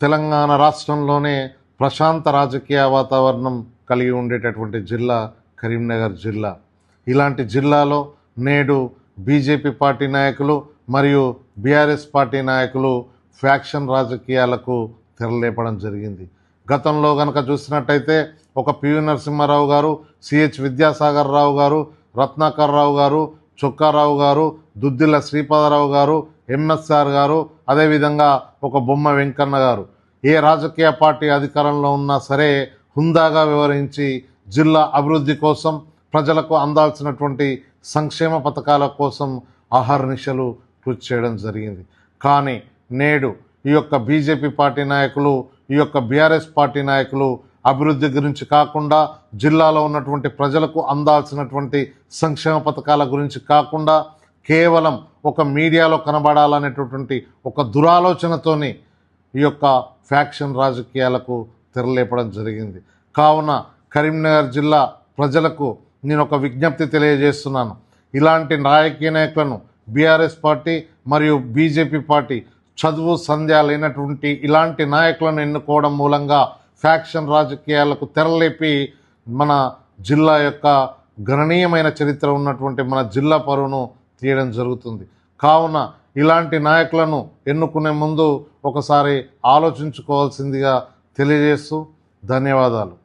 తెలంగాణ రాష్ట్రంలోనే ప్రశాంత రాజకీయ వాతావరణం కలిగి ఉండేటటువంటి జిల్లా కరీంనగర్ జిల్లా. ఇలాంటి జిల్లాలో నేడు బీజేపీ పార్టీ నాయకులు మరియు బీఆర్ఎస్ పార్టీ నాయకులు ఫ్యాక్షన్ రాజకీయాలకు తెరలేపడం జరిగింది. గతంలో కనుక చూసినట్టయితే ఒక పివి నరసింహారావు గారు, సిహెచ్ విద్యాసాగర్ రావు గారు, రత్నాకర్ రావు గారు, చొక్కారావు గారు, దుద్దిల్ల శ్రీపాదరావు గారు, ఎంఎస్ఆర్ గారు, అదేవిధంగా ఒక బొమ్మ వెంకన్న గారు ఏ రాజకీయ పార్టీ అధికారంలో ఉన్నా సరే హుందాగా వ్యవహరించి జిల్లా అభివృద్ధి కోసం, ప్రజలకు అందాల్సినటువంటి సంక్షేమ పథకాల కోసం అహర్నిశలు కృషి చేయడం జరిగింది. కానీ నేడు ఈ యొక్క బీజేపీ పార్టీ నాయకులు, ఈ యొక్క బీఆర్ఎస్ పార్టీ నాయకులు అభివృద్ధి గురించి కాకుండా, జిల్లాలో ఉన్నటువంటి ప్రజలకు అందాల్సినటువంటి సంక్షేమ పథకాల గురించి కాకుండా కేవలం ఒక మీడియాలో కనబడాలనేటటువంటి ఒక దురాలోచనతోని ఈ యొక్క ఫ్యాక్షన్ రాజకీయాలకు తెరలేపడం జరిగింది. కావున కరీంనగర్ జిల్లా ప్రజలకు నేను ఒక విజ్ఞప్తి తెలియజేస్తున్నాను. ఇలాంటి రాజకీయ నాయకులను బీఆర్ఎస్ పార్టీ మరియు బీజేపీ పార్టీ చదువు సంధ్య లేనటువంటి ఇలాంటి నాయకులను ఎన్నుకోవడం మూలంగా ఫ్యాక్షన్ రాజకీయాలకు తెరలేపి మన జిల్లా యొక్క గణనీయమైన చరిత్ర ఉన్నటువంటి మన జిల్లా పరువును తీయడం జరుగుతుంది. కావున ఇలాంటి నాయకులను ఎన్నుకునే ముందు ఒకసారి ఆలోచించుకోవాల్సిందిగా తెలియజేస్తూ ధన్యవాదాలు.